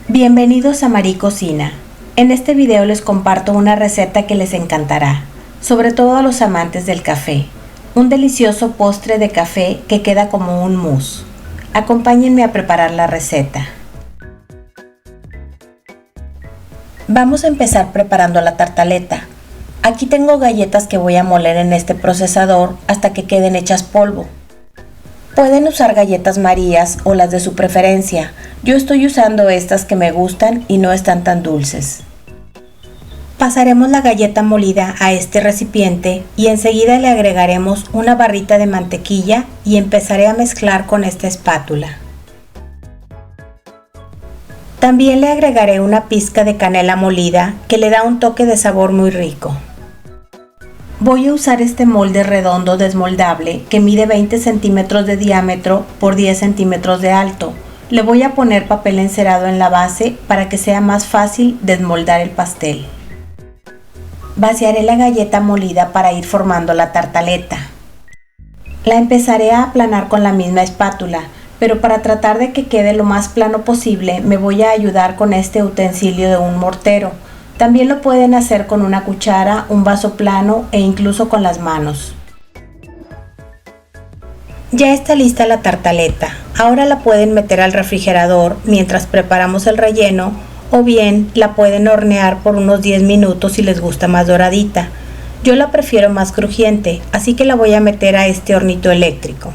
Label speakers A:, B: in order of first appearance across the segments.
A: Bienvenidos a Marí Cocina. En este video les comparto una receta que les encantará, sobre todo a los amantes del café. Un delicioso postre de café que queda como un mousse. Acompáñenme a preparar la receta. Vamos a empezar preparando la tartaleta. Aquí tengo galletas que voy a moler en este procesador hasta que queden hechas polvo. Pueden usar galletas Marías o las de su preferencia. Yo estoy usando estas que me gustan y no están tan dulces. Pasaremos la galleta molida a este recipiente y enseguida le agregaremos una barrita de mantequilla y empezaré a mezclar con esta espátula. También le agregaré una pizca de canela molida que le da un toque de sabor muy rico. Voy a usar este molde redondo desmoldable que mide 20 centímetros de diámetro por 10 centímetros de alto. Le voy a poner papel encerado en la base para que sea más fácil desmoldar el pastel. Vaciaré la galleta molida para ir formando la tartaleta. La empezaré a aplanar con la misma espátula, pero para tratar de que quede lo más plano posible me voy a ayudar con este utensilio de un mortero. También lo pueden hacer con una cuchara, un vaso plano e incluso con las manos. Ya está lista la tartaleta. Ahora la pueden meter al refrigerador mientras preparamos el relleno o bien la pueden hornear por unos 10 minutos si les gusta más doradita. Yo la prefiero más crujiente, así que la voy a meter a este hornito eléctrico.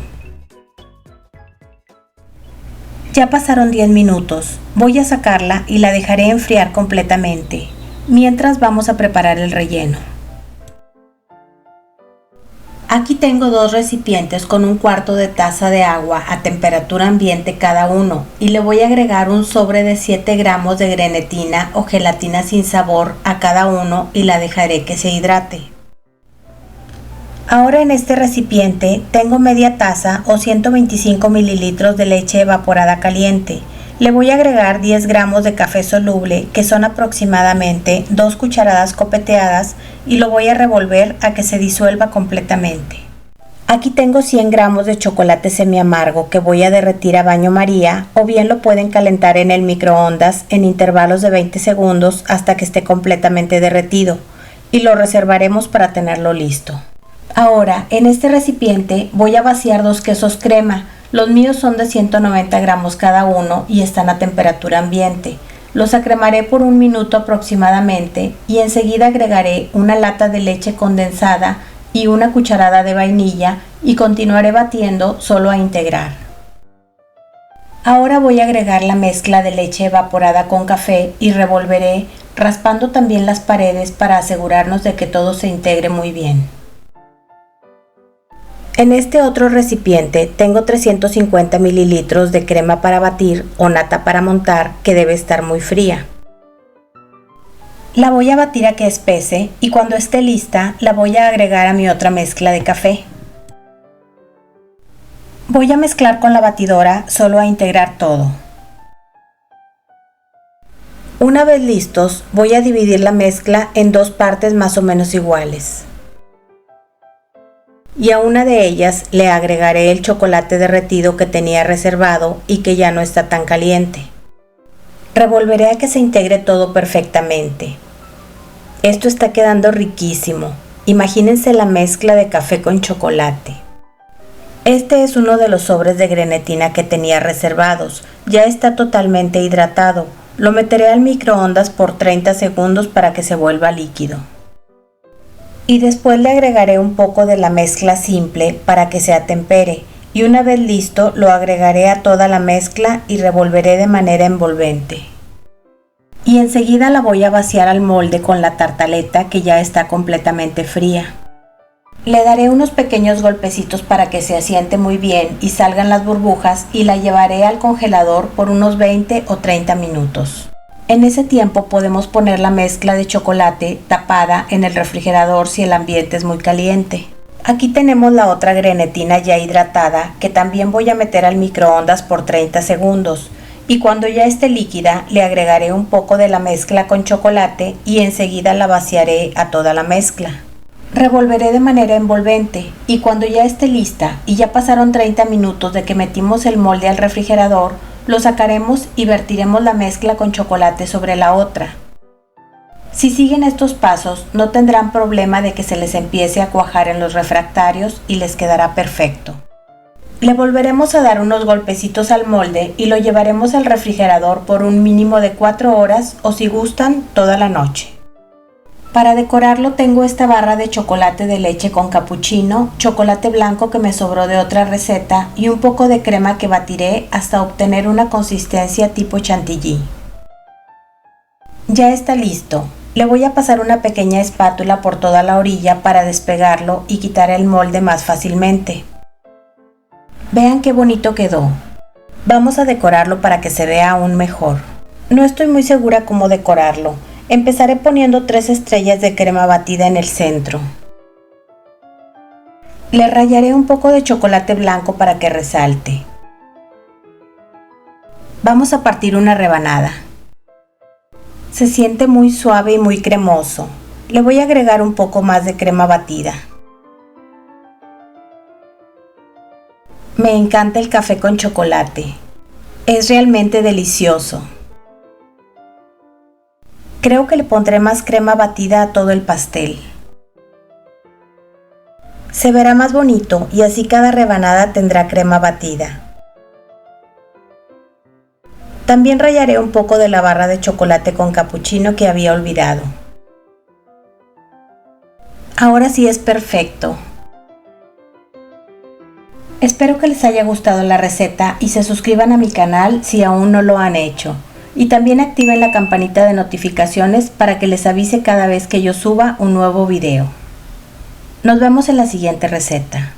A: Ya pasaron 10 minutos. Voy a sacarla y la dejaré enfriar completamente. Mientras vamos a preparar el relleno. Aquí tengo dos recipientes con un cuarto de taza de agua a temperatura ambiente cada uno y le voy a agregar un sobre de 7 gramos de grenetina o gelatina sin sabor a cada uno y la dejaré que se hidrate. Ahora en este recipiente tengo media taza o 125 mililitros de leche evaporada caliente. Le voy a agregar 10 gramos de café soluble, que son aproximadamente 2 cucharadas copeteadas, y lo voy a revolver a que se disuelva completamente. Aquí tengo 100 gramos de chocolate semiamargo que voy a derretir a baño María, o bien lo pueden calentar en el microondas en intervalos de 20 segundos hasta que esté completamente derretido, y lo reservaremos para tenerlo listo. Ahora, en este recipiente voy a vaciar 2 quesos crema. Los míos son de 190 gramos cada uno y están a temperatura ambiente. Los acremaré por 1 minuto aproximadamente y enseguida agregaré una lata de leche condensada y una cucharada de vainilla y continuaré batiendo solo a integrar. Ahora voy a agregar la mezcla de leche evaporada con café y revolveré, raspando también las paredes para asegurarnos de que todo se integre muy bien. En este otro recipiente tengo 350 mililitros de crema para batir o nata para montar que debe estar muy fría. La voy a batir a que espese y cuando esté lista la voy a agregar a mi otra mezcla de café. Voy a mezclar con la batidora solo a integrar todo. Una vez listos, voy a dividir la mezcla en 2 partes más o menos iguales. Y a una de ellas le agregaré el chocolate derretido que tenía reservado y que ya no está tan caliente. Revolveré a que se integre todo perfectamente. Esto está quedando riquísimo. Imagínense la mezcla de café con chocolate. Este es uno de los sobres de grenetina que tenía reservados. Ya está totalmente hidratado. Lo meteré al microondas por 30 segundos para que se vuelva líquido. Y después le agregaré un poco de la mezcla simple para que se atempere y una vez listo lo agregaré a toda la mezcla y revolveré de manera envolvente. Y enseguida la voy a vaciar al molde con la tartaleta que ya está completamente fría. Le daré unos pequeños golpecitos para que se asiente muy bien y salgan las burbujas y la llevaré al congelador por unos 20 o 30 minutos. En ese tiempo podemos poner la mezcla de chocolate tapada en el refrigerador si el ambiente es muy caliente. Aquí tenemos la otra grenetina ya hidratada que también voy a meter al microondas por 30 segundos y cuando ya esté líquida le agregaré un poco de la mezcla con chocolate y enseguida la vaciaré a toda la mezcla. Revolveré de manera envolvente y cuando ya esté lista y ya pasaron 30 minutos de que metimos el molde al refrigerador, lo sacaremos y vertiremos la mezcla con chocolate sobre la otra. Si siguen estos pasos, no tendrán problema de que se les empiece a cuajar en los refractarios y les quedará perfecto. Le volveremos a dar unos golpecitos al molde y lo llevaremos al refrigerador por un mínimo de 4 horas o si gustan, toda la noche. Para decorarlo tengo esta barra de chocolate de leche con capuchino, chocolate blanco que me sobró de otra receta y un poco de crema que batiré hasta obtener una consistencia tipo chantilly. Ya está listo. Le voy a pasar una pequeña espátula por toda la orilla para despegarlo y quitar el molde más fácilmente. Vean qué bonito quedó. Vamos a decorarlo para que se vea aún mejor. No estoy muy segura cómo decorarlo. Empezaré poniendo 3 estrellas de crema batida en el centro. Le rallaré un poco de chocolate blanco para que resalte. Vamos a partir una rebanada. Se siente muy suave y muy cremoso. Le voy a agregar un poco más de crema batida. Me encanta el café con chocolate. Es realmente delicioso. Creo que le pondré más crema batida a todo el pastel. Se verá más bonito y así cada rebanada tendrá crema batida. También rallaré un poco de la barra de chocolate con capuchino que había olvidado. Ahora sí es perfecto. Espero que les haya gustado la receta y se suscriban a mi canal si aún no lo han hecho. Y también activen la campanita de notificaciones para que les avise cada vez que yo suba un nuevo video. Nos vemos en la siguiente receta.